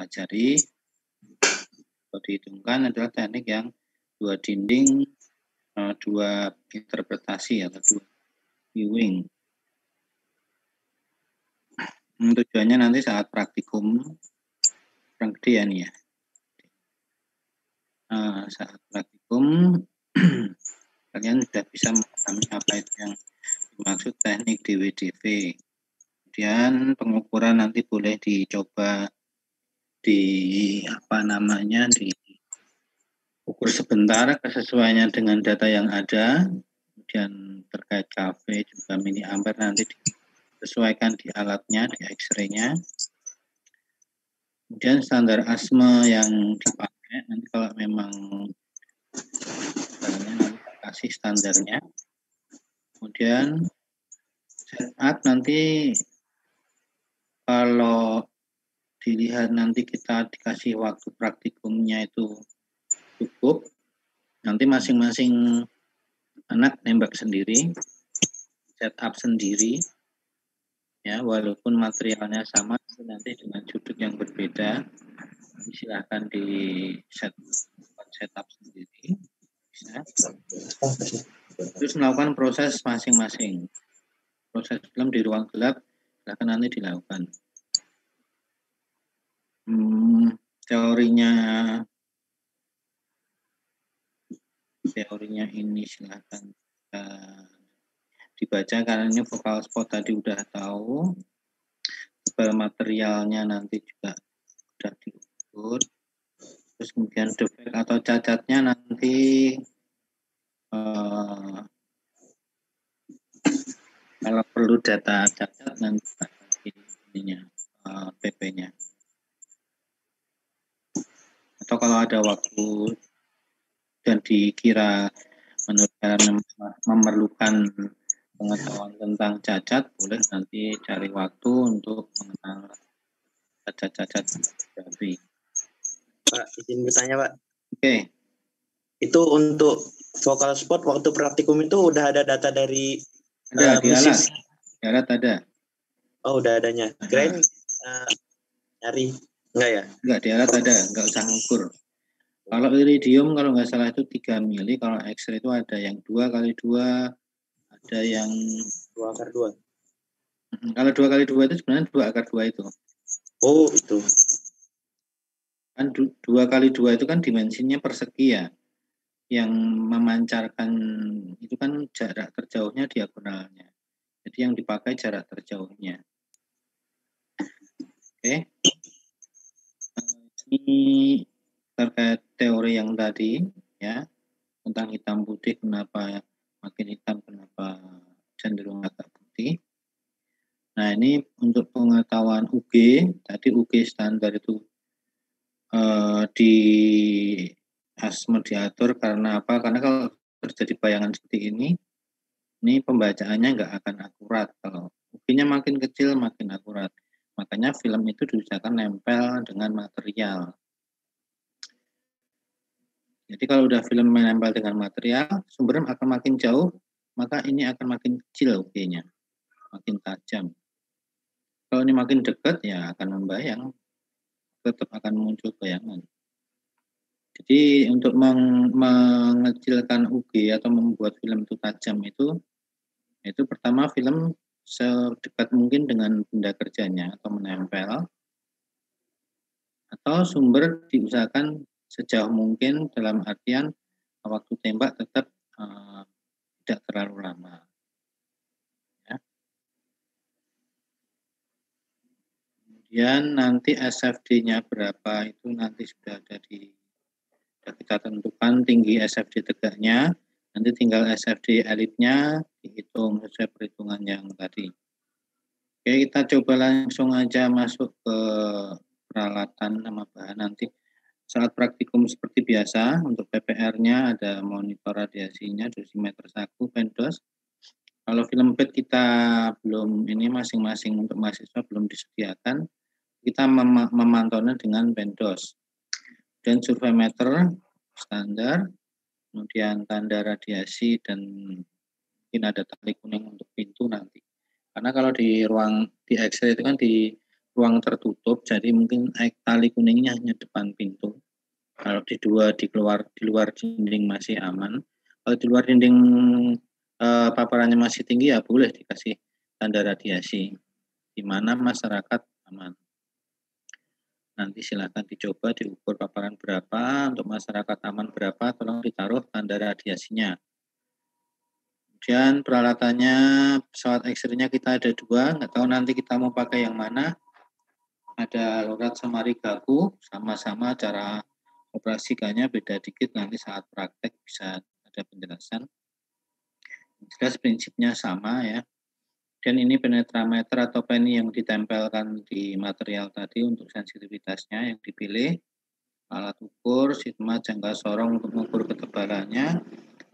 pelajari. Kalau dihitungkan adalah teknik yang 2 dinding, 2 interpretasi atau 2 viewing. Tujuannya nanti saat praktikum, kurang gede ya nih ya. Saat praktikum kalian sudah bisa memahami apa itu yang dimaksud teknik DWDV. Kemudian pengukuran nanti boleh dicoba diukur sebentar kesesuaiannya dengan data yang ada. Kemudian terkait KV juga mini ampere nanti disesuaikan di alatnya, di X-ray-nya. Kemudian standar ASME yang dipakai nanti kalau memang nanti kasih standarnya. Kemudian setup nanti kalau dilihat nanti kita dikasih waktu praktikumnya itu cukup, nanti masing-masing anak nembak sendiri, setup sendiri, ya walaupun materialnya sama, nanti dengan sudut yang berbeda, silahkan di setup sendiri, bisa. Terus melakukan proses masing-masing. Proses film di ruang gelap silahkan nanti dilakukan. Teorinya ini silahkan dibaca karena ini vokal spot tadi udah tahu. Tebal materialnya nanti juga sudah diukur. Terus kemudian defek atau cacatnya nanti kalau perlu data cacat nanti ininya PP-nya. Atau kalau ada waktu dan dikira menurut kalian memerlukan pengetahuan tentang cacat, boleh nanti cari waktu untuk mengenal cacat-cacat dari. Pak, izin bertanya Pak. Oke. Itu untuk vokal spot waktu praktikum itu udah ada data dari ada di alat. Di alat ada. Oh, udah adanya. Kirain nyari enggak ya? Enggak, di alat ada, enggak usah ngukur. Kalau iridium kalau nggak salah itu 3 mili, kalau X-ray itu ada yang 2x2, ada yang 2x2. Kalau 2x2 itu sebenarnya 2x2 itu. Oh, itu. Kan 2x2 itu kan dimensinya persegi ya. Yang memancarkan itu kan jarak terjauhnya diagonalnya. Jadi yang dipakai jarak terjauhnya. Oke. Ini terkait teori yang tadi ya, tentang hitam putih, kenapa makin hitam, kenapa cenderung agak putih. Nah, ini untuk pengetahuan UG, tadi UG standar itu di ASME diatur karena apa? Karena kalau terjadi bayangan seperti ini pembacaannya nggak akan akurat. Kalau UG-nya makin kecil, makin akurat. Makanya film itu diusahakan nempel dengan material. Jadi kalau udah film menempel dengan material, sumber akan makin jauh, maka ini akan makin kecil UG-nya, makin tajam. Kalau ini makin dekat, ya akan membayang, tetap akan muncul bayangan. Jadi untuk mengecilkan UG atau membuat film itu tajam itu pertama film sedekat mungkin dengan benda kerjanya atau menempel, atau sumber diusahakan sejauh mungkin dalam artian waktu tembak tetap tidak terlalu lama. Ya. Kemudian nanti SFD-nya berapa itu nanti sudah kita tentukan tinggi SFD tegaknya, nanti tinggal SFD elitnya dihitung sesuai perhitungan yang tadi. Oke, kita coba langsung aja masuk ke peralatan sama bahan nanti. Saat praktikum seperti biasa, untuk PPR-nya ada monitor radiasinya, dosimeter saku, pendos. Kalau film PET kita belum, ini masing-masing untuk mahasiswa belum disediakan, kita memantaunya dengan pendos. Dan surveimeter standar, kemudian tanda radiasi, dan mungkin ada tali kuning untuk pintu nanti. Karena kalau di X-ray itu kan di ruang tertutup, jadi mungkin tali kuningnya hanya depan pintu. Kalau di luar dinding masih aman. Kalau di luar dinding paparannya masih tinggi, ya boleh dikasih tanda radiasi, di mana masyarakat aman. Nanti silakan dicoba diukur paparan berapa, untuk masyarakat aman berapa, tolong ditaruh tanda radiasinya. Kemudian peralatannya, pesawat X-ray-nya kita ada 2, nggak tahu nanti kita mau pakai yang mana. Ada LORAD sama Rigaku, sama-sama cara operasikannya beda dikit, nanti saat praktek bisa ada penjelasan. Jelas prinsipnya sama ya. Dan ini penetrameter atau penny yang ditempelkan di material tadi untuk sensitivitasnya yang dipilih. Alat ukur, sigma, jangka sorong untuk mengukur ketebalannya.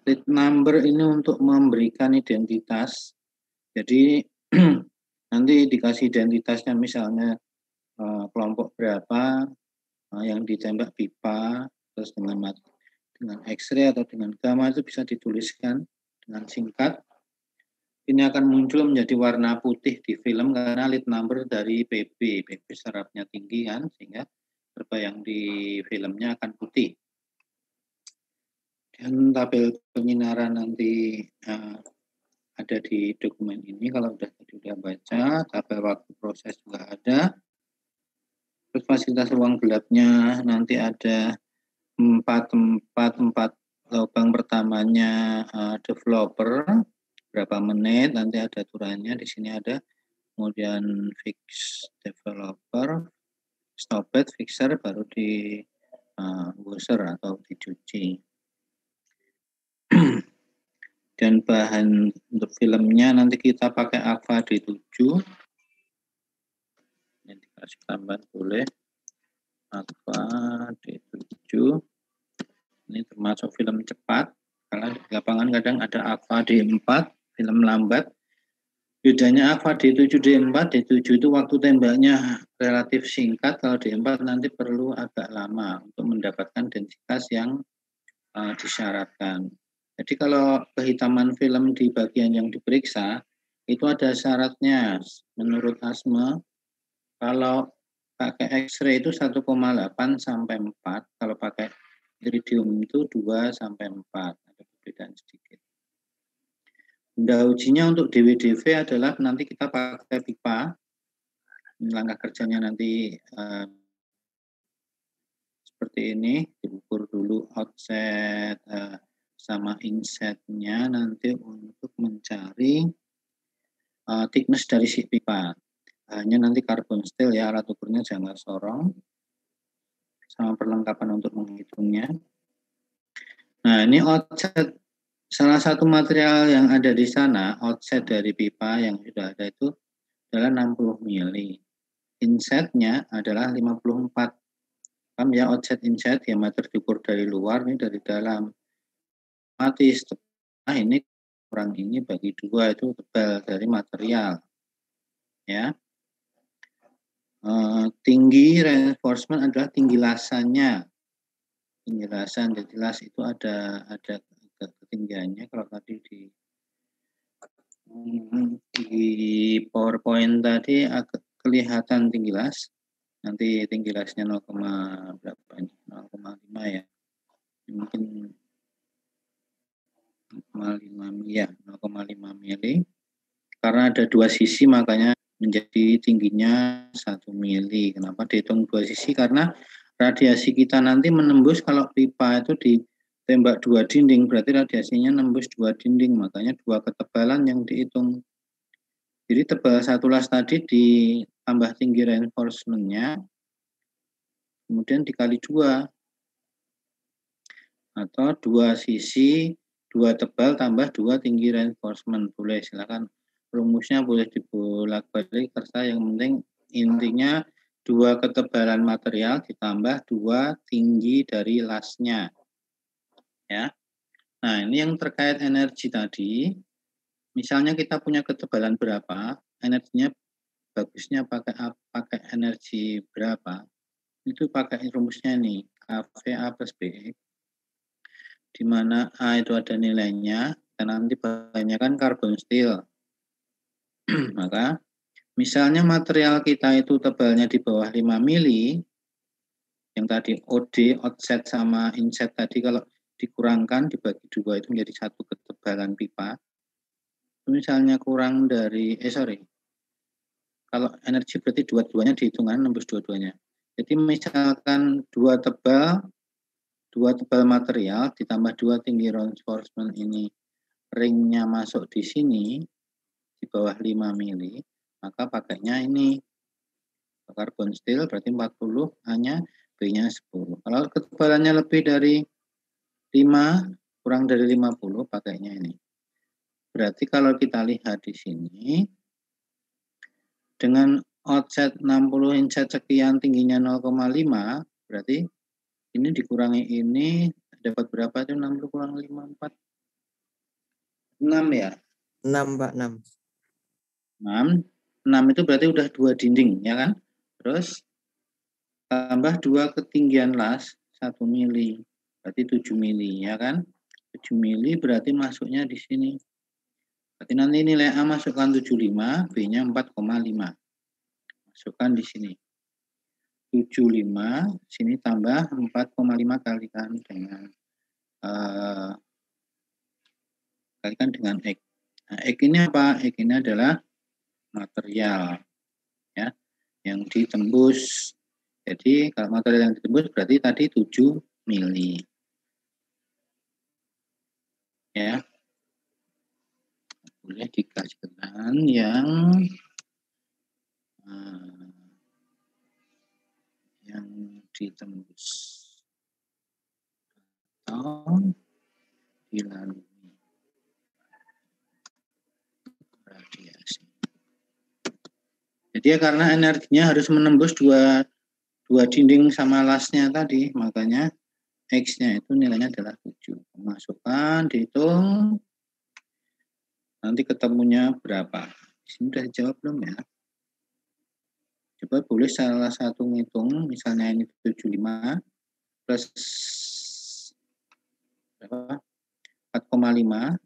Lead number ini untuk memberikan identitas. Jadi nanti dikasih identitasnya, misalnya kelompok berapa yang ditembak pipa, terus dengan X-ray atau dengan gamma itu bisa dituliskan dengan singkat. Ini akan muncul menjadi warna putih di film karena lead number dari PB. PB serapnya tinggi kan, sehingga terbayang di filmnya akan putih. Dan tabel penyinaran nanti ada di dokumen ini. Kalau sudah baca, tabel waktu proses juga ada. Terus fasilitas ruang gelapnya nanti ada 4 lubang pertamanya developer, berapa menit, nanti ada aturannya di sini ada. Kemudian fix developer, stopet, fixer, baru di washer atau dicuci. Dan bahan untuk filmnya nanti kita pakai Aqua D7. Ini dikasih tambahan boleh. Aqua D7. Ini termasuk film cepat. Karena di lapangan kadang ada Aqua D4, film lambat. Bedanya Aqua D7, D4, D7 itu waktu tembaknya relatif singkat. Kalau D4 nanti perlu agak lama untuk mendapatkan densitas yang disyaratkan. Jadi kalau kehitaman film di bagian yang diperiksa, itu ada syaratnya. Menurut ASME, kalau pakai X-ray itu 1,8 sampai 4, kalau pakai iridium itu 2 sampai 4, ada perbedaan sedikit. Benda ujinya untuk DWDV adalah nanti kita pakai pipa. Langkah kerjanya nanti seperti ini, diukur dulu outset sama insetnya nanti untuk mencari thickness dari si pipa. Hanya nanti carbon steel ya, alat ukurnya jangka sorong sama perlengkapan untuk menghitungnya. Nah, ini outset, salah satu material yang ada di sana, outset dari pipa yang sudah ada itu adalah 60 mili. Insetnya adalah 54. Paham ya, outset inset, diameter diukur dari luar, ini dari dalam. Otomatis, nah ini kurang ini bagi 2 itu tebal dari material. Ya. Tinggi reinforcement adalah tinggi lasannya. Tinggi lasan, jadi las itu ada ketinggiannya. Kalau tadi di PowerPoint tadi agak kelihatan tinggi las. Nanti tinggi lasnya 0, berapa ini? 0,5 ya. Mungkin 0,5 mili. Karena ada 2 sisi makanya menjadi tingginya 1 mili. Kenapa dihitung 2 sisi? Karena radiasi kita nanti menembus, kalau pipa itu ditembak 2 dinding, berarti radiasinya nembus 2 dinding, makanya 2 ketebalan yang dihitung. Jadi tebal 1 las tadi ditambah tinggi reinforcement-nya, kemudian dikali 2. Atau 2 sisi, 2 tebal tambah 2 tinggi reinforcement. Boleh, silakan rumusnya boleh dibolak-balik, terserah, yang penting intinya 2 ketebalan material ditambah 2 tinggi dari lasnya. Ya. Nah, ini yang terkait energi tadi. Misalnya kita punya ketebalan berapa, energinya bagusnya pakai energi berapa, itu pakai rumusnya nih, KVA plus BE, di mana A itu ada nilainya, dan nanti banyak kan carbon steel. Maka Misalnya material kita itu tebalnya di bawah 5 mili, yang tadi OD, outset sama inset tadi kalau dikurangkan dibagi 2 itu menjadi satu ketebalan pipa. Misalnya kurang dari, kalau energi berarti dua-duanya dihitungan nembus dua-duanya. Jadi misalkan dua tebal material ditambah 2 tinggi reinforcement ini ringnya masuk di sini di bawah 5 mili, maka pakainya ini karbon steel berarti 40, hanya B-nya 10. Kalau ketebalannya lebih dari 5, kurang dari 50, pakainya ini. Berarti kalau kita lihat di sini, dengan outset 60, inset sekian, tingginya 0,5, berarti ini dikurangi ini, dapat berapa itu 60 kurang 5, 4? 6 ya? 6, Pak, 6. 6 itu berarti udah 2 dinding, ya kan? Terus tambah 2 ketinggian las, 1 mili, berarti 7 mili, ya kan? 7 mili berarti masuknya di sini. Berarti nanti nilai A masukkan 75, B-nya 4,5. Masukkan di sini. 75, sini tambah 4,5 kalikan dengan X. Nah, X ini apa? X ini adalah material, ya, yang ditembus. Jadi kalau material yang ditembus berarti tadi 7 mili. Ya. Boleh dikasihkan yang ditembus atau dilalui radiasi. Jadi ya karena energinya harus menembus dua dinding sama lasnya tadi, makanya X-nya itu nilainya adalah 7. Masukkan, dihitung, nanti ketemunya berapa. Di sini sudah dijawab belum ya? Coba boleh salah satu ngitung, misalnya ini 75 plus berapa? 4,5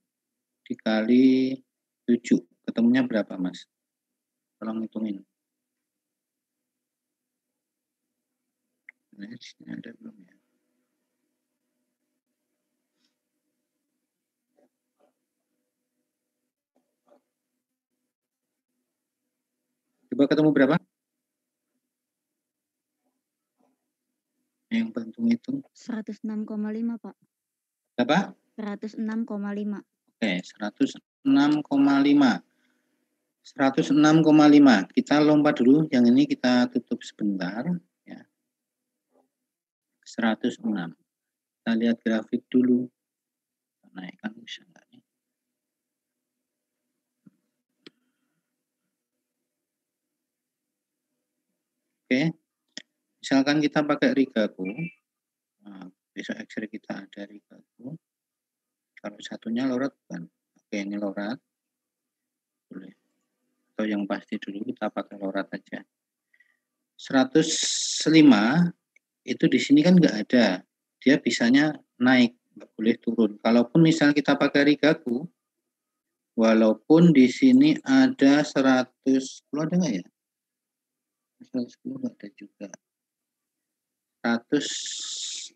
dikali 7. Ketemunya berapa, Mas? Tolong hitungin. Nah, sini ada belum ya? Coba ketemu berapa? Yang bantu ngitung. 106,5, Pak. Berapa? 106,5. Oke, 106,5. 106,5. Kita lompat dulu, yang ini kita tutup sebentar. Ya. 106. Kita lihat grafik dulu. Naikkan bisa nggak nih? Oke. Misalkan kita pakai Rigaku. Nah, besok X-ray kita ada Rigaku. Kalau satunya lorat kan. Oke, ini lorat. Boleh. Atau yang pasti dulu kita pakai lorat aja. 105 itu di sini kan nggak ada. Dia bisanya naik, nggak boleh turun. Kalaupun misal kita pakai Rigaku, walaupun di sini ada 100, ada nggak ya? 110 nggak ada juga. 105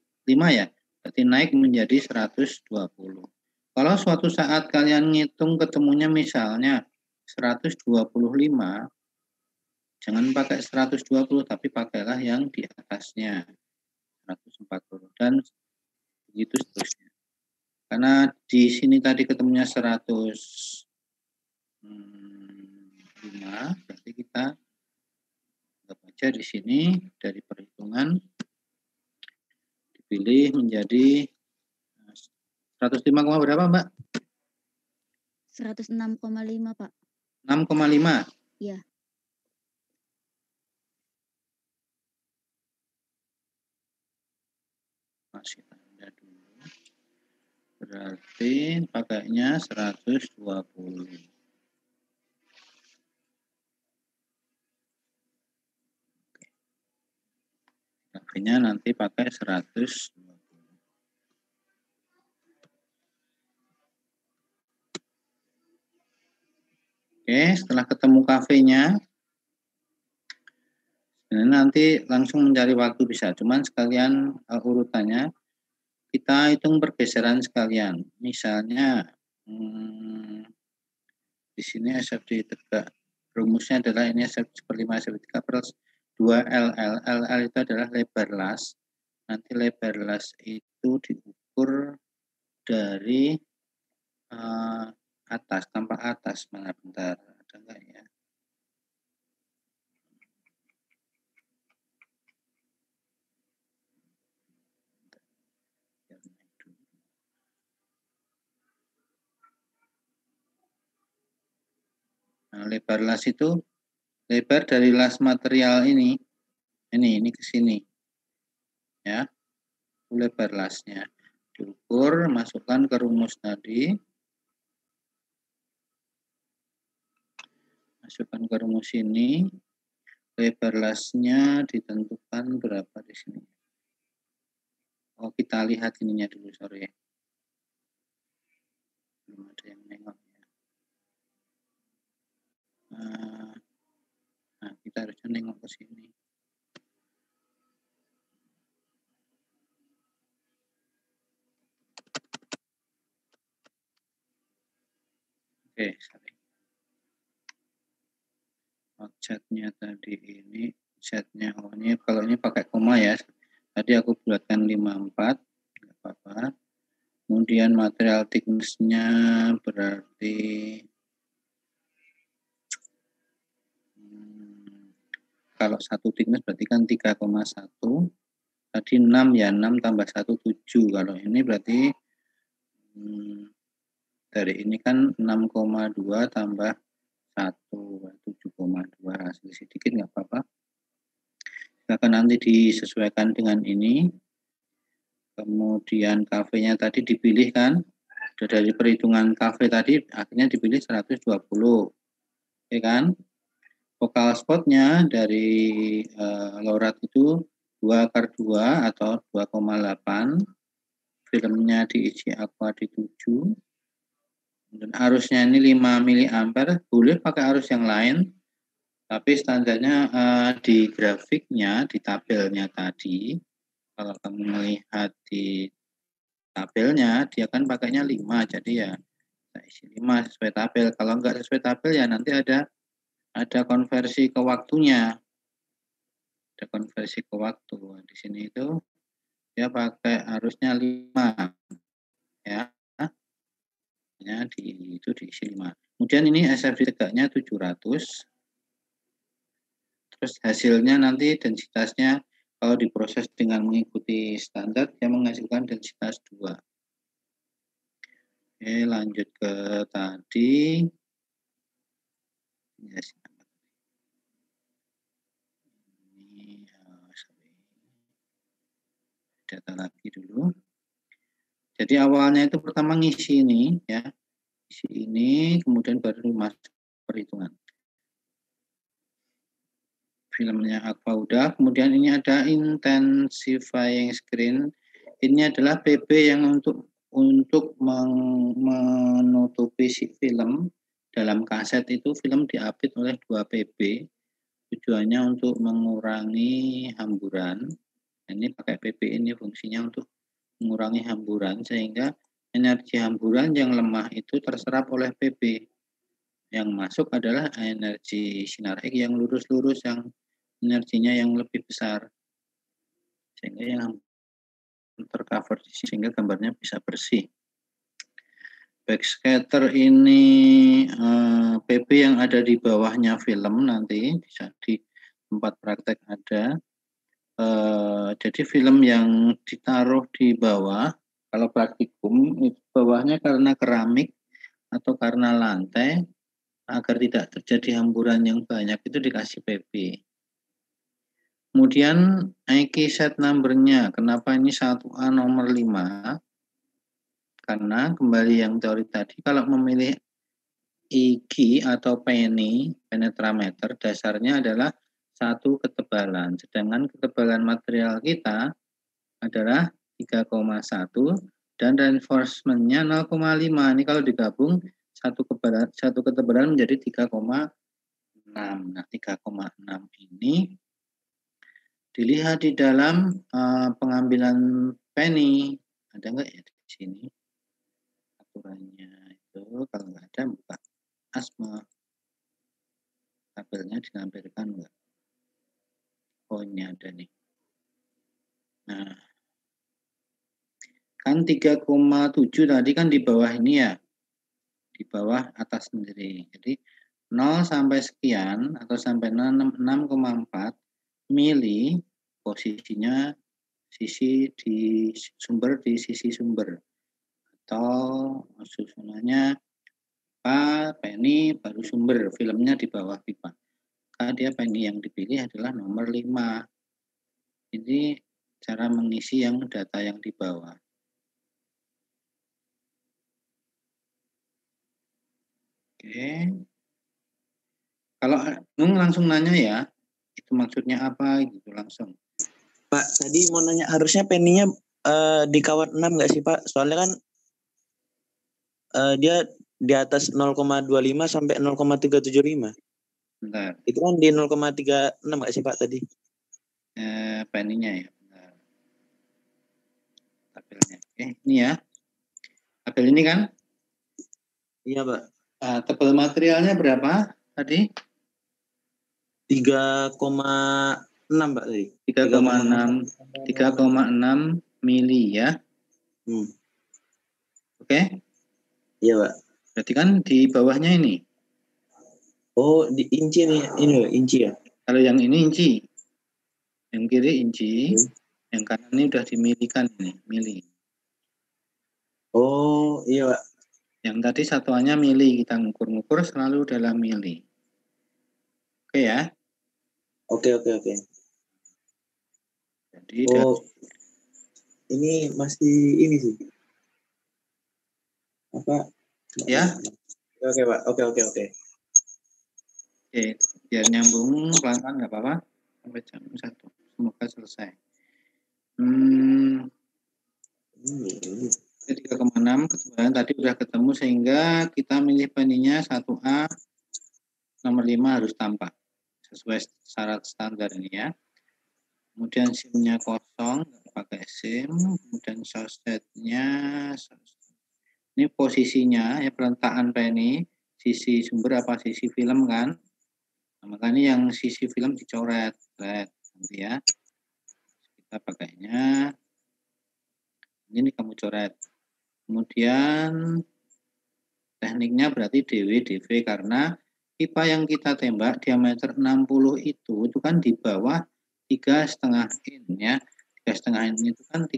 ya, berarti naik menjadi 120. Kalau suatu saat kalian ngitung ketemunya misalnya 125, jangan pakai 120, tapi pakailah yang di atasnya, 140, dan begitu seterusnya. Karena di sini tadi ketemunya 105, berarti kita baca di sini dari perhitungan dipilih menjadi 105, berapa, Mbak? 106,5, Pak. 6,5? Iya. Masih tanda dulu. Berarti pakainya 120. Pakainya nanti pakai 120. Oke, setelah ketemu kafenya, Nah, nanti langsung mencari waktu bisa, cuman sekalian urutannya kita hitung pergeseran sekalian. Misalnya di sini SFD tegak, rumusnya adalah ini SFD seperlima SFD tegak per 2 LL. LL itu adalah lebar las. Nanti lebar las itu diukur dari atas, tampak atas. Mana bentar, ada enggak ya? Nah, lebar las itu lebar dari las material ini ke sini, ya, lebar lasnya diukur, masukkan ke rumus tadi, masukkan ke rumus ini, lebar lasnya ditentukan berapa di sini. Oh, kita lihat ininya dulu, sorry, belum ada yang nengok ya. Nah, kita harusnya nengok ke sini. Oke, sorry. Objeknya tadi ini, setnya, oh ini kalau ini pakai koma ya. Tadi aku buatkan 54, nggak apa-apa. Kemudian material thickness-nya berarti kalau satu thickness berarti kan 3,1. Tadi 6 ya, 6 tambah 1, 7. Kalau ini berarti dari ini kan 6,2 tambah 1, 7,2. Sedikit nggak apa-apa. Akan nanti disesuaikan dengan ini. Kemudian KV-nya tadi dipilih kan. Dari perhitungan KV tadi akhirnya dipilih 120. Oke kan? Focal spotnya dari Laurat itu 2/2 atau 2,8. Filmnya diisi aqua di 7. Dan arusnya ini 5 mA. Boleh pakai arus yang lain. Tapi standarnya di grafiknya, di tabelnya tadi, kalau kamu melihat di tabelnya, dia kan pakainya 5. Jadi ya isi 5 sesuai tabel. Kalau enggak sesuai tabel ya nanti ada konversi ke waktunya. Ada konversi ke waktu. Di sini itu dia pakai arusnya 5. Ya. Itu diisi 5. Kemudian ini SFD tegaknya 700. Terus hasilnya nanti densitasnya kalau diproses dengan mengikuti standar dia menghasilkan densitas 2. Oke, lanjut ke tadi. Yes. Ini data lagi dulu. Jadi awalnya itu pertama ngisi ini ya. Isi ini kemudian baru masuk perhitungan. Filmnya aqua udah, kemudian ini ada intensifying screen. Ini adalah PB yang untuk menutupi si film. Dalam kaset itu film diapit oleh 2 PB. Tujuannya untuk mengurangi hamburan. Ini pakai PB ini fungsinya untuk mengurangi hamburan sehingga energi hamburan yang lemah itu terserap oleh PB. Yang masuk adalah energi sinar X yang lurus-lurus yang energinya yang lebih besar. Sehingga yang tercover sehingga gambarnya bisa bersih. Backscatter ini PP yang ada di bawahnya film nanti bisa di tempat praktek ada. Jadi film yang ditaruh di bawah, kalau praktikum itu bawahnya karena keramik atau karena lantai, agar tidak terjadi hamburan yang banyak itu dikasih PP. Kemudian IQ set number-nya, kenapa ini 1A nomor 5? Karena kembali yang teori tadi, kalau memilih IG atau penny, penetrameter, dasarnya adalah 1 ketebalan. Sedangkan ketebalan material kita adalah 3,1 dan reinforcement-nya 0,5. Ini kalau digabung satu ketebalan menjadi 3,6. Nah, 3,6 ini Dilihat di dalam pengambilan penny. Ada nggak ya di sini aturannya itu? Kalau nggak ada, buka ASME. Tabelnya ditampilkan nggak? Oh, ini ada nih. Nah, kan 3,7 tadi kan di bawah ini ya. Di bawah atas sendiri. Jadi 0 sampai sekian atau sampai 6,4 mili posisinya sisi di sumber di sisi sumber atau susunannya pipa, penny, baru sumber, filmnya di bawah pipa. Maka dia penny yang dipilih adalah nomor 5. Ini cara mengisi yang data yang di bawah. Oke. Kalau langsung nanya ya, itu maksudnya apa gitu langsung. Pak, tadi mau nanya harusnya penny-nya di kawat 6 nggak sih Pak? Soalnya kan dia di atas 0,25 sampai 0,375. Bentar, Itu kan di 0,36 nggak sih Pak tadi? penny-nya ya. Bentar. Tabelnya. Ini ya. Tabel ini kan. Iya Pak. Tebal materialnya berapa tadi? 3,6 Pak tadi. 3,6 mili ya. Oke? Iya Pak. Berarti kan di bawahnya ini. Oh, di inci nih. Ini loh, inci ya. Kalau yang ini inci. Yang kiri inci. Yang kanan ini udah dimilikan ini, mili. Oh, iya Pak. Yang tadi satuannya mili, kita ngukur-ngukur selalu dalam mili. Oke ya? Oke. Jadi ini masih ini sih. Apa? Ya? Oke Pak. Oke. Oke, biar nyambung pelan-pelan nggak apa-apa. Sampai jam 1. Semoga selesai. 3,6 kebetulan tadi udah ketemu sehingga kita milih pennynya 1A nomor 5 harus tampak sesuai syarat standar ini ya. Kemudian SIM-nya kosong, nggak pakai SIM. Kemudian source-nya ini posisinya ya, peletakan penny sisi sumber apa sisi film kan. Nah, makanya yang sisi film dicoret nanti ya. Kita pakainya ini kamu coret. Kemudian tekniknya berarti DW, DV karena pipa yang kita tembak diameter 60 itu kan di bawah 3,5 in ya. 3,5 in itu kan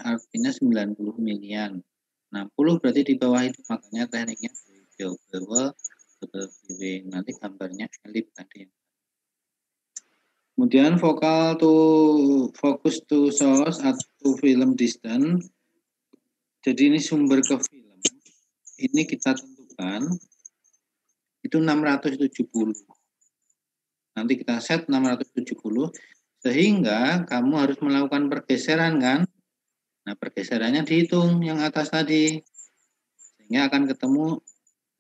artinya 90 milian. 60 berarti di bawah itu, makanya tekniknya double DW. Nanti gambarnya elip tadi. Kemudian focal to focus to source atau film distance. Jadi ini sumber ke film. Ini kita tentukan itu 670. Nanti kita set 670 sehingga kamu harus melakukan pergeseran kan. Nah, pergeserannya dihitung yang atas tadi. Sehingga akan ketemu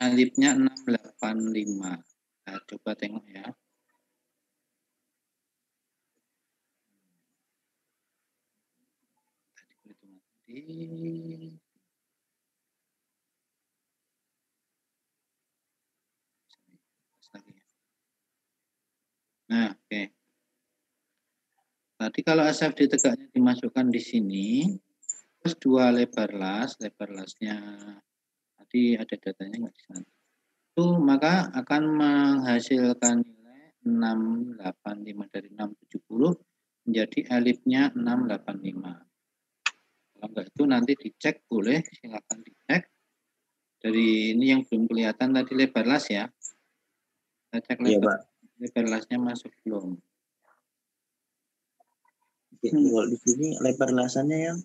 elipnya 685. Nah, coba tengok ya. Nah, oke. Tadi kalau SFD tegaknya dimasukkan di sini, terus 2 lebar lasnya tadi ada datanya nggak di sana. Itu maka akan menghasilkan nilai 685 dari 670 menjadi elipnya 685. Kalau enggak itu nanti dicek, boleh silakan dicek. Dari ini yang belum kelihatan tadi lebar las ya. Kita cek lebar lasnya masuk belum. Kalau di sini lebar lasannya yang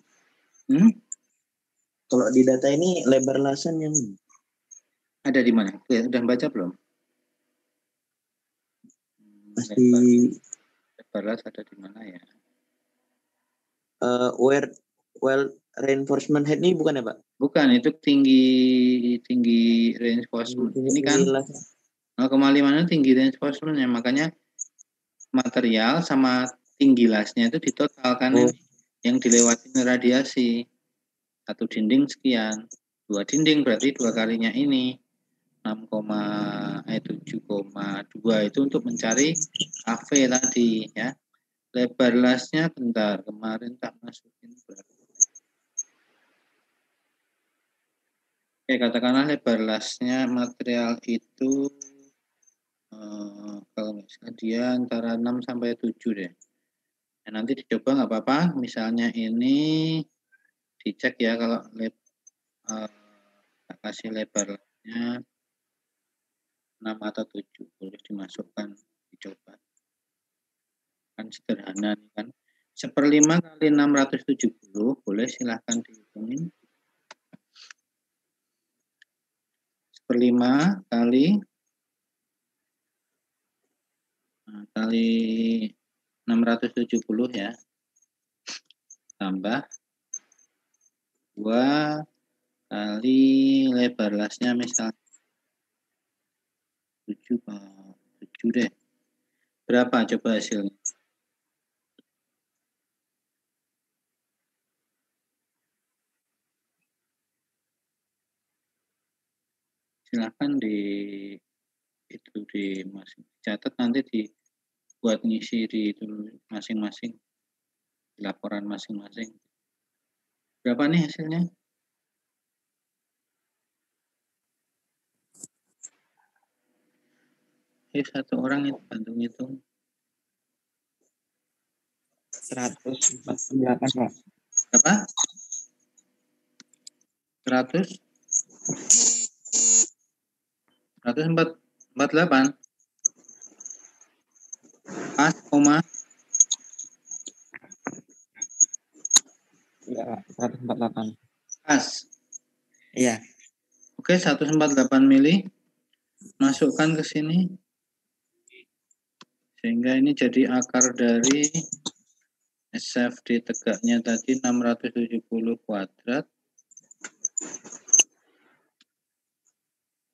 kalau di data ini lebar lasan yang ada di mana? Udah baca belum? Masih lebar las ada di mana ya? well reinforcement head ini bukan ya Pak? Bukan, itu tinggi reinforcement. Ini kan 0,5 tinggi reinforcementnya, makanya material sama tinggi lasnya itu ditotalkan Oh. ini yang dilewati radiasi. Satu dinding sekian, 2 dinding berarti 2 kalinya ini 7,2 itu untuk mencari kafe tadi ya. Lebar lasnya bentar, kemarin tak masukin berapa. Oke, katakanlah lebar lasnya material itu kalau nggak salah dia antara 6 sampai 7 deh. Nah, nanti dicoba nggak apa-apa, misalnya ini dicek ya kalau kasih lebar lasnya 6 atau 7 boleh dimasukkan, dicoba. Kan sederhana nih kan. 1/5 kali 670 boleh silahkan dihitungin. 1/5 kali 670 ya. Tambah 2 kali lebar lasnya misal 7 deh. Berapa coba hasilnya? Silahkan catat, nanti dibuat ngisi di itu masing-masing, di laporan masing-masing. Berapa nih hasilnya? Satu orang itu bantu ngitung. 148 Pak. Berapa? 148. Pas, koma. Iya, 148. Pas. Iya. Oke, 148 mili. Masukkan ke sini. Sehingga ini jadi akar dari SFD tegaknya tadi 670 kuadrat.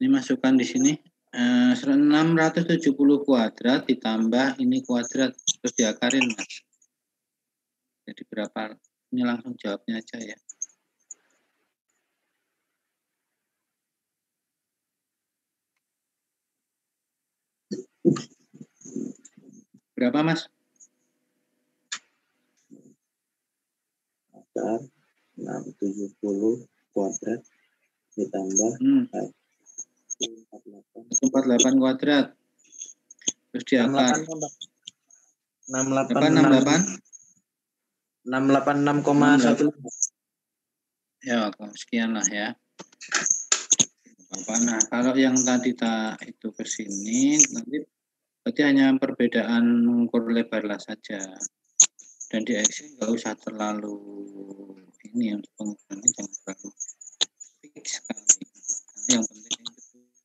Ini masukkan di sini. 670 kuadrat ditambah ini kuadrat, terus diakarin, Mas. Jadi berapa? Ini langsung jawabnya aja ya. Berapa, Mas? 670 kuadrat ditambah 48 kuadrat. Terus diakar. 686,1. Ya, sekian lah ya. Nah, kalau yang tadi itu ke sini, nanti berarti hanya perbedaan ukur lebar las saja. Dan di Excel nggak usah terlalu ini untuk pengukurannya, jangan terlalu fix sekali. Nah, yang penting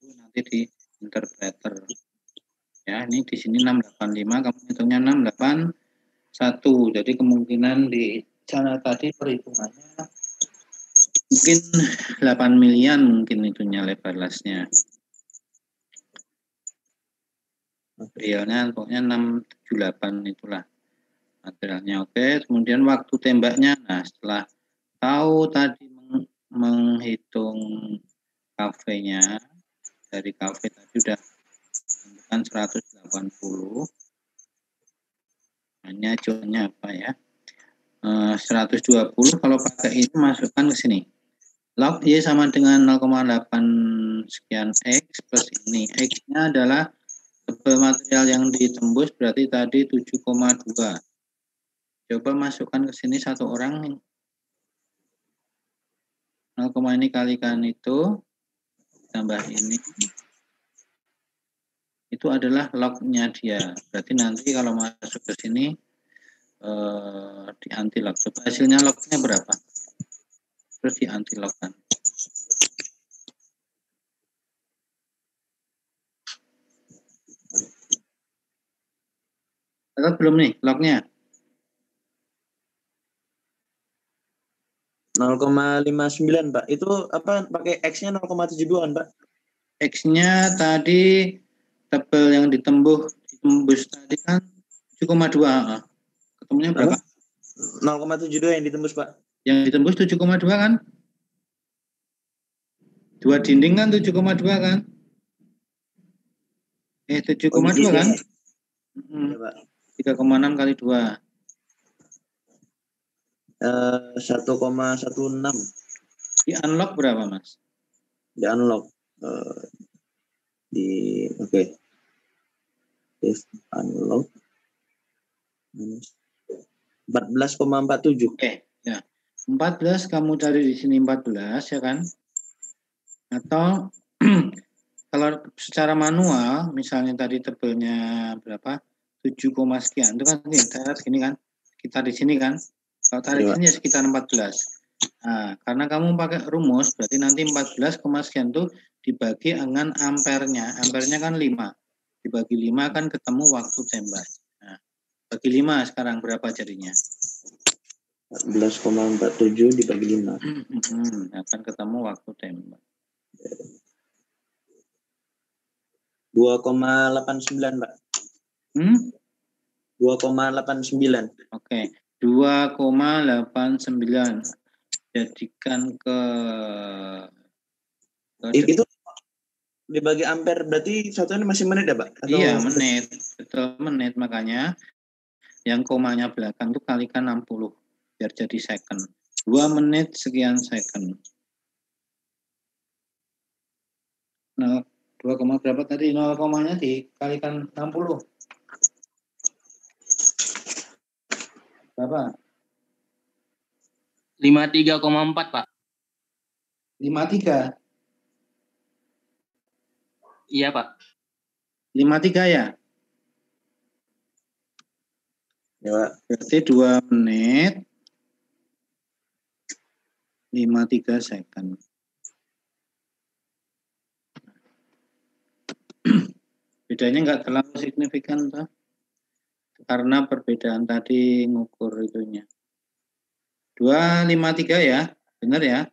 itu nanti di interpreter. Ya, ini di sini 685, kamu hitungnya 681. Jadi kemungkinan di sana tadi perhitungannya mungkin 8 milian mungkin itunya lebar lasnya. Materialnya pokoknya 678 itulah materialnya. Oke, kemudian waktu tembaknya. Nah, setelah tahu tadi menghitung kafenya, dari kafe tadi sudah menentukan 180. Hanya jawabannya apa ya? 120 kalau pakai itu masukkan ke sini. Log Y sama dengan 0,8 sekian X plus ini. X-nya adalah tebal material yang ditembus, berarti tadi 7,2. Coba masukkan ke sini satu orang. 0, ini kalikan itu, tambah ini. Itu adalah log-nya dia. Berarti nanti kalau masuk ke sini, di anti-log. Coba hasilnya log-nya berapa? Terus di anti-log-kan. Atau belum nih log-nya? 0,59 Pak. Itu apa pakai X-nya 0,72 kan Pak? X-nya tadi tebal yang ditembus tadi kan 7,2. Ketemunya berapa? 0,72 yang ditembus, Pak. Yang ditembus 7,2 kan? Dua dinding kan 7,2 kan? 7,2 kan? Iya, Pak. 3,6 kali 2. 1,16 Di unlock berapa, Mas? di unlock. Oke. If unlock minus 14,47. Oke, ya. 14 kamu cari di sini 14 ya kan? Atau kalau secara manual, misalnya tadi tebelnya berapa? 7, sekian. Itu kan gini kan? Sekitar di sini kan? Kalau tarik Iya, sini ya sekitar 14. Nah, karena kamu pakai rumus, berarti nanti 14, sekian itu dibagi dengan ampernya. Ampernya kan 5. Dibagi 5 kan ketemu waktu tembak. Nah, bagi 5 sekarang berapa jadinya? 14,47 dibagi 5. Akan ketemu waktu tembak. 2,89, Pak. 2,89. Oke, 2,89. Jadikan ke Itu dibagi ampere berarti satunya masih menit ya, Pak? Atau... Iya, menit. Betul, menit. Makanya yang komanya belakang itu kalikan 60 biar jadi second. 2 menit sekian second. Nah, 2, berapa tadi? 0 komanya dikalikan 60. Berapa? 53,4, Pak. 53. Iya, Pak. 53 ya? Ya, Pak. Berarti 2 menit 53 second. Bedanya nggak terlalu signifikan, toh? Karena perbedaan tadi ngukur itunya. 2,53 ya? Benar ya?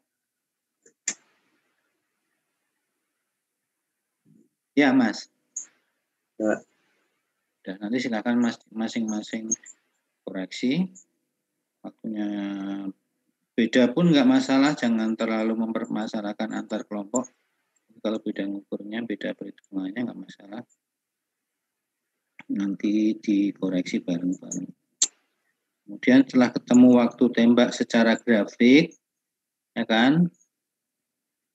Ya, Mas. Ya. Udah, nanti silakan masing-masing koreksi. Waktunya beda pun nggak masalah, jangan terlalu mempermasalahkan antar kelompok. Kalau beda ngukurnya, beda perhitungannya nggak masalah. Nanti dikoreksi bareng-bareng. Kemudian setelah ketemu waktu tembak secara grafik, ya kan,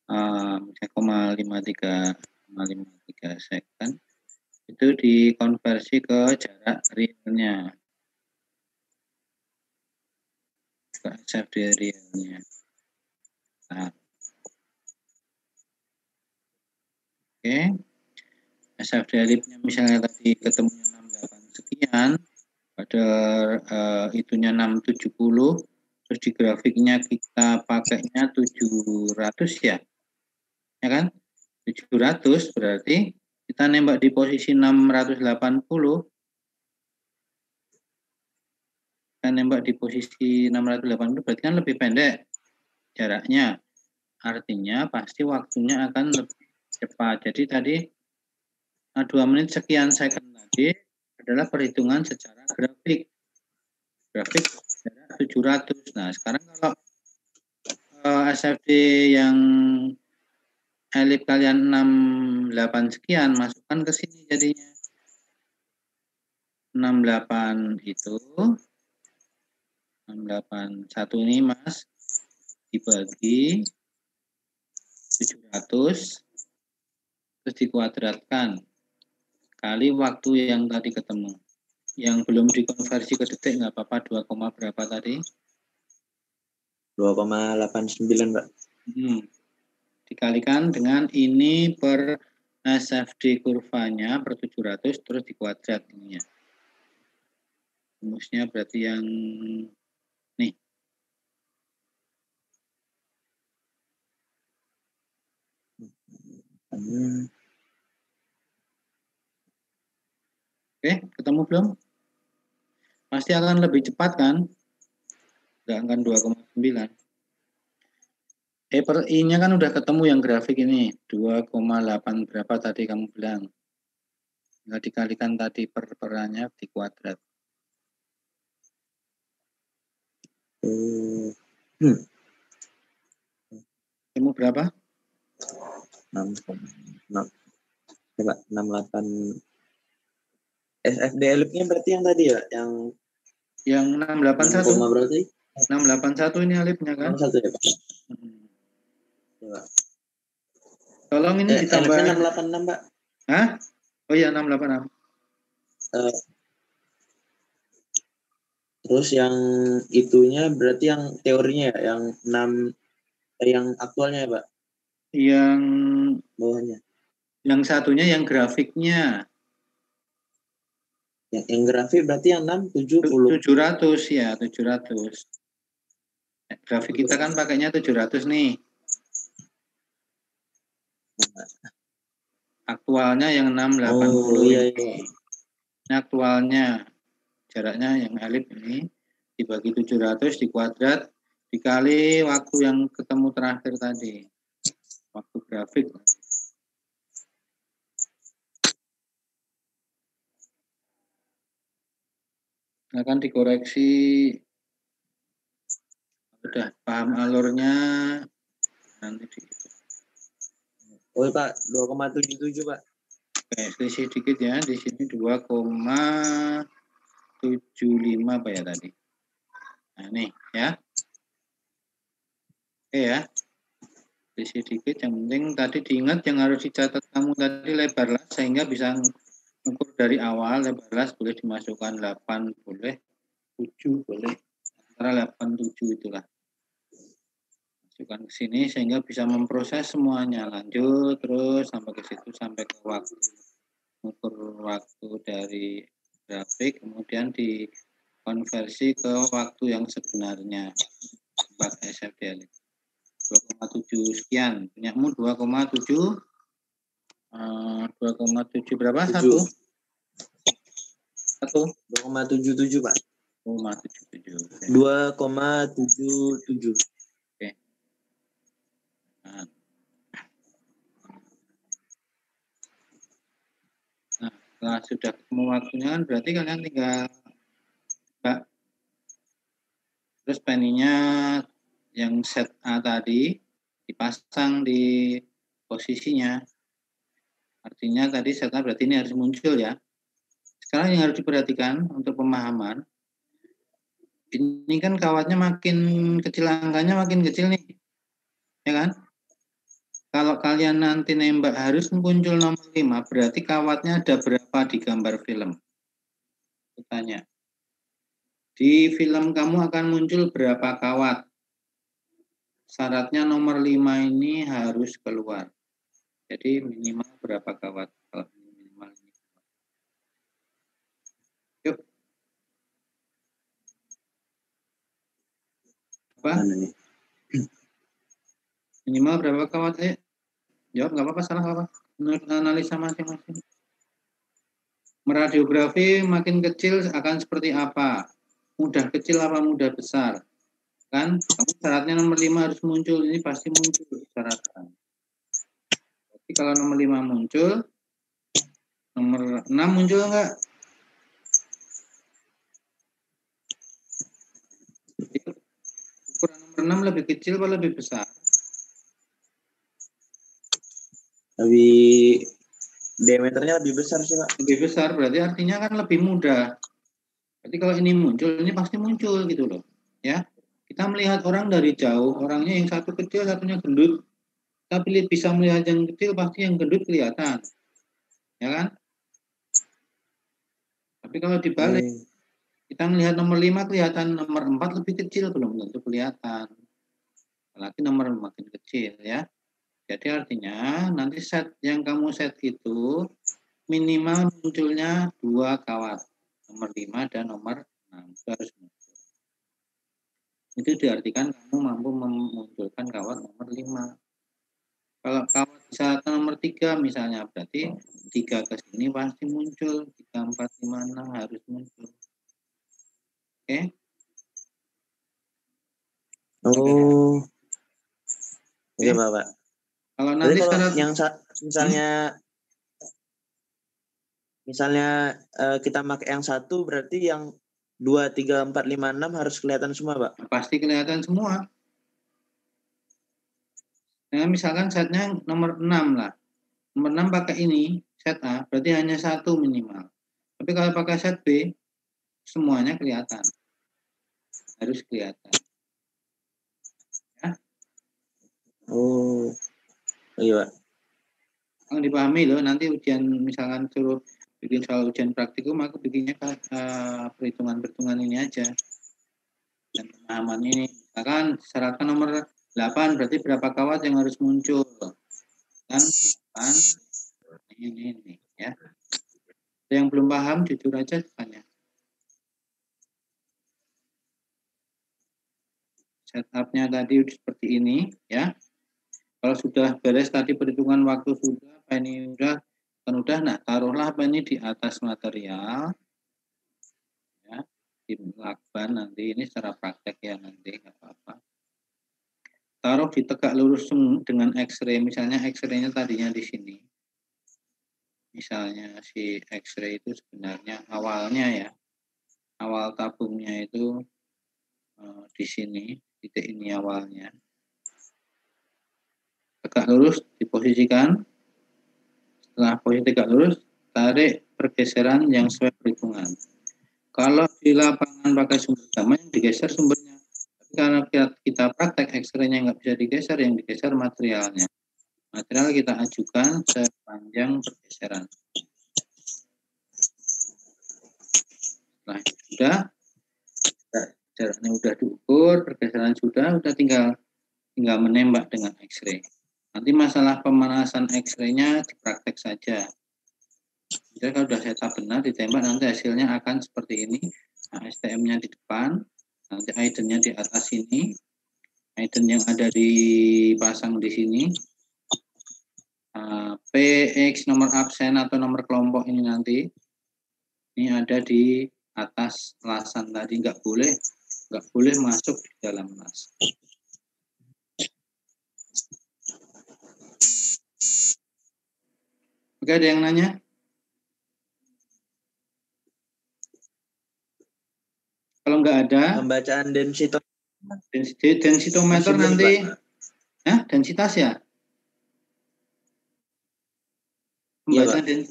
0,53 second, itu dikonversi ke jarak realnya, ke SFD realnya. Nah, oke, SFD realnya misalnya tadi ketemunya 68 sekian, pada itunya 670, terus di grafiknya kita pakainya 700 ya kan? 700 berarti kita nembak di posisi 680. Kita nembak di posisi 680 berarti kan lebih pendek jaraknya. Artinya pasti waktunya akan lebih cepat. Jadi tadi 2 menit sekian second tadi adalah perhitungan secara grafik. Grafik jarak 700. Nah, sekarang kalau SFD yang elip kalian 68 sekian, masukkan ke sini jadinya. 68 itu 681 ini, Mas, dibagi 700 terus dikuadratkan kali waktu yang tadi ketemu. Yang belum dikonversi ke detik nggak apa-apa, 2, berapa tadi? 2,89, Pak. Dikalikan dengan ini per SFD kurvanya per 700 terus dikuadrat ininya. Rumusnya berarti yang nih. Oke, ketemu belum? Pasti akan lebih cepat kan? Nggak akan 2,9. Per I-nya kan udah ketemu yang grafik ini. 2,8 berapa tadi kamu bilang? Nggak dikalikan tadi per perannya di kuadrat. Kamu berapa? 6,6. Coba 68. SFD elipnya berarti yang tadi ya, yang Yang 681. berarti 681 ini alifnya kan? 61 ya Pak. Coba. Tolong ini ditambah. Elipnya 686 Pak. Hah? Oh iya 686. Terus yang itunya berarti yang teorinya ya, yang 6 yang aktualnya ya Pak, Yang bawahnya. satunya yang grafiknya. Yang grafik berarti yang 670. 700 ya, 700. Grafik kita kan pakainya 700 nih. Aktualnya yang 680. Oh iya. Ini aktualnya. Jaraknya yang elip ini dibagi 700 dikuadrat dikali waktu yang ketemu terakhir tadi. Waktu grafik. Akan dikoreksi. Udah paham alurnya nanti dihitung. Oh Pak, 2,77 Pak. Oke, selisih dikit ya. Di sini 2,75 apa ya tadi? Nah, nih ya. Oke ya. Selisih dikit, yang penting tadi diingat yang harus dicatat kamu tadi lebar las sehingga bisa ukur dari awal. Lebar las boleh dimasukkan 8, boleh 7, boleh antara 8 7 itulah. Masukkan ke sini sehingga bisa memproses semuanya. Lanjut terus sampai ke situ, sampai ke waktu. Ukur waktu dari grafik, kemudian dikonversi ke waktu yang sebenarnya. 4 SFD 2,7 sekian. Punyamu 2,7 2,7 berapa? 1? 2,77 Pak. 2,77. 2,77. Oke. Nah, setelah sudah ketemu waktunya kan berarti kalian tinggal buka. Terus peninya yang set A tadi dipasang di posisinya. Artinya tadi set A berarti ini harus muncul ya. Sekarang yang harus diperhatikan untuk pemahaman, ini kan kawatnya makin kecil, angkanya makin kecil nih. Ya kan? Kalau kalian nanti nembak harus muncul nomor 5, berarti kawatnya ada berapa di gambar film? Tanya. Di film kamu akan muncul berapa kawat? Syaratnya nomor 5 ini harus keluar. Jadi minimal berapa kawat? Kalau minimal ini. Yuk. Apa? Minimal berapa kawat? Jawab, nggak apa-apa, salah apa? Menurut analisa masing-masing. Meradiografi makin kecil akan seperti apa? Mudah kecil apa mudah besar? Kan kamu syaratnya nomor 5 harus muncul, ini pasti muncul syaratnya. Jadi kalau nomor 5 muncul, nomor 6 muncul enggak? Ukuran nomor 6 lebih kecil atau lebih besar? Lebih diameternya lebih besar sih Pak. Lebih besar berarti artinya kan lebih mudah. Berarti kalau ini muncul, ini pasti muncul gitu loh. Ya, kita melihat orang dari jauh, orangnya yang satu kecil, satunya gendut. Tapi bisa melihat yang kecil, pasti yang gendut kelihatan. Ya kan? Tapi kalau dibalik, kita melihat nomor 5 kelihatan, nomor 4 lebih kecil, belum tentu kelihatan. Apalagi nomor makin kecil ya. Jadi artinya nanti set yang kamu set itu minimal munculnya 2 kawat. Nomor 5 dan nomor 6. Itu harus muncul. Itu diartikan kamu mampu memunculkan kawat nomor 5. Kalau kawat saat nomor 3 misalnya, berarti 3 ke sini pasti muncul. 3, 4, 5, 6 harus muncul. Oke? Oh. Oke Pak. Kalau nanti kalau syarat yang misalnya kita pakai yang 1 berarti yang 2, 3, 4, 5, 6 harus kelihatan semua, Pak. Pasti kelihatan semua. Nah, misalkan setnya nomor 6 lah. Nomor 6 pakai ini, set A, berarti hanya satu minimal. Tapi kalau pakai set B, semuanya kelihatan. Harus kelihatan. Ya. Oh, iya, Pak. Kalau dipahami loh, nanti ujian misalkan suruh bikin soal ujian praktikum, aku bikinnya perhitungan-perhitungan ini aja. Dan pemahaman ini. Misalkan syaratkan nomor 8, berarti berapa kawat yang harus muncul. Kan 8, ini ya. Yang belum paham, jujur aja tanya. Setupnya tadi seperti ini, ya. Kalau sudah beres tadi perhitungan waktu sudah, apa ini udah, nah taruhlah apa ini di atas material, ya, di lakban nanti ini secara praktek ya nanti nggak apa-apa. Taruh di tegak lurus dengan X-ray, misalnya X-ray-nya tadinya di sini. Misalnya si X-ray itu sebenarnya awalnya ya, awal tabungnya itu di sini, titik ini awalnya. Tegak lurus diposisikan. Setelah posisi tegak lurus, tarik pergeseran yang sesuai perhitungan. Kalau di lapangan pakai sumber gamma, yang digeser sumbernya. Tapi karena kita praktek X-ray-nya nggak bisa digeser, yang digeser materialnya. Material kita ajukan sepanjang pergeseran. Nah, sudah, jaraknya sudah diukur, pergeseran sudah tinggal menembak dengan X-ray. Nanti masalah pemanasan X-ray-nya dipraktek saja. Jadi kalau sudah setup benar ditembak, nanti hasilnya akan seperti ini. Nah, STM-nya di depan, nanti item-nya di atas sini, item yang ada dipasang di sini. PX nomor absen atau nomor kelompok ini nanti ini ada di atas lasan tadi, nggak boleh masuk di dalam las. Oke, ada yang nanya? Kalau nggak ada, Pembacaan densitometer nanti, ya, densitas ya? Pembacaan iya,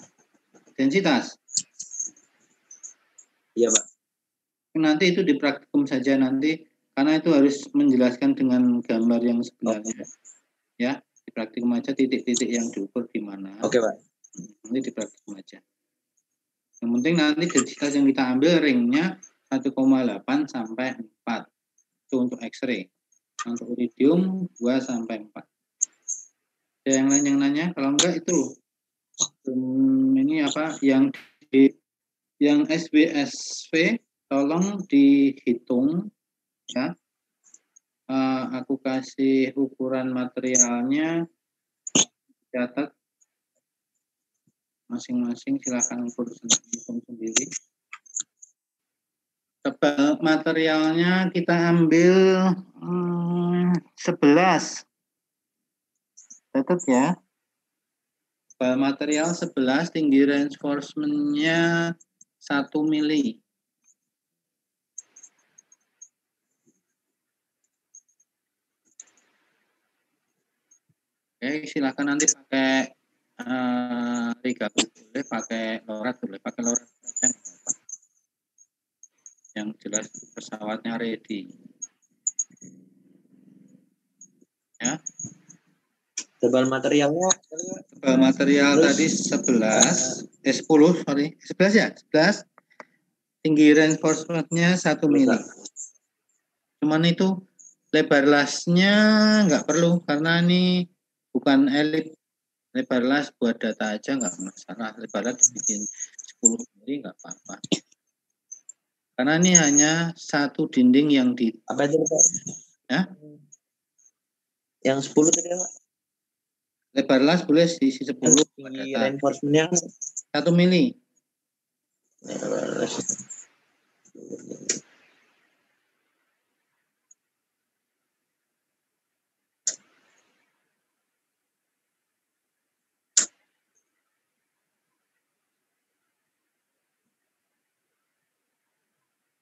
densitas? Iya, Pak. Nanti itu di praktikum saja nanti, karena itu harus menjelaskan dengan gambar yang sebenarnya. Ya, di praktikum aja titik-titik yang diukur di mana. Oke, Pak. Nanti di praktikum aja. Yang penting nanti densitas yang kita ambil ringnya 1,8 sampai 4. Itu untuk X-ray. Untuk iridium 2 sampai 4. Ada yang lain yang nanya? Kalau enggak itu ini apa yang SBSV tolong dihitung ya. Aku kasih ukuran materialnya, catat masing-masing, silakan ukur sendiri. Tebal materialnya kita ambil 11. Catat ya. Tebal material 11, tinggi reinforcement-nya 1 mili. Oke, silakan nanti pakai riga boleh, pakai lorat boleh, pakai lorat saja. Yang jelas pesawatnya ready. Ya. Tebal materialnya Tebal material tadi 10, 11 ya, 11. Tinggi reinforcement-nya 1 mili. Cuman itu lebar lasnya nggak perlu karena ini bukan elit. Lebar las buat data aja nggak masalah. Lebar las bikin 10 mili nggak apa-apa. Karena ini hanya satu dinding yang di. Apa itu, Pak? Ya? Yang 10 tadi, Pak? Lebar las boleh diisi 10. Di reinforcement-nya 1 mili.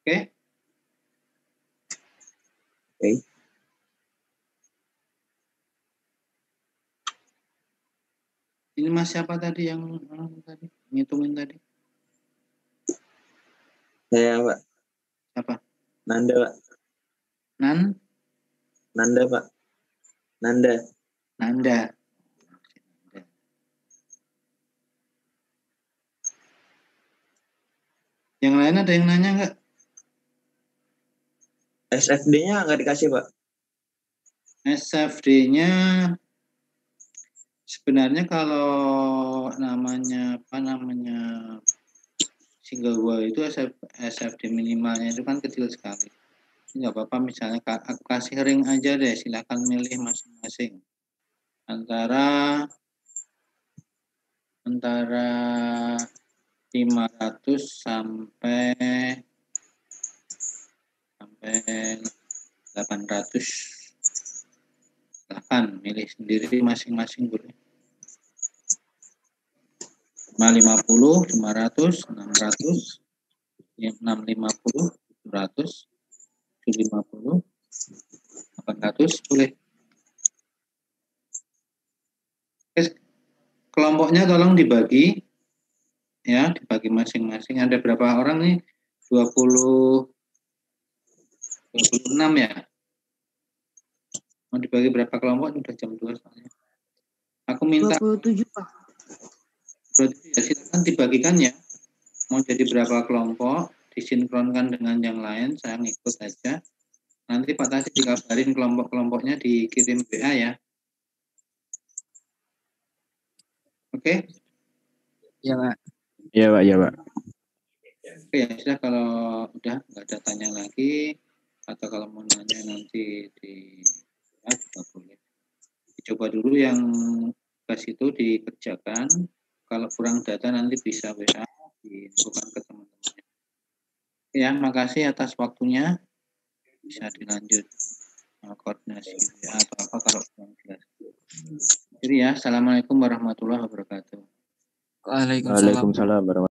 Oke? Oke. Ini Mas siapa tadi yang tadi ngitungin tadi? Saya Pak. Siapa? Nanda Pak. Nanda Pak. Nanda. Nanda. Yang lain ada yang nanya nggak? SFD-nya nggak dikasih Pak. SFD-nya sebenarnya kalau namanya single wall itu SFD minimalnya itu kan kecil sekali. Nggak apa-apa, misalnya aku kasih ring aja deh, silakan milih masing-masing antara 500 sampai 800. Silakan milih sendiri masing-masing boleh. 550, 500, 600, 650, 700, 750, 800 boleh. Kelompoknya tolong dibagi ya, dibagi masing-masing. Ada berapa orang nih? 26 ya. Mau dibagi berapa kelompok? Udah jam 2 soalnya. Aku minta 27, Pak. berarti ya silakan dibagikan ya. Mau jadi berapa kelompok, disinkronkan dengan yang lain, saya ngikut aja. Nanti Pak Tasi dikabarin kelompok-kelompoknya, dikirim WA ya. Oke? Iya, Pak. Iya Pak, iya Pak. Oke ya, sudah, kalau udah nggak ada tanya lagi, atau kalau mau nanya nanti ya, juga boleh. Dicoba dulu yang tugas itu dikerjakan. Kalau kurang data nanti bisa WA diinfokan ke teman-teman. Ya, makasih atas waktunya. Bisa dilanjut koordinasi WA atau apa kalau kurang jelas. Jadi ya, assalamualaikum warahmatullahi wabarakatuh. Waalaikumsalam. Waalaikumsalam warahmatullahi wabarakatuh.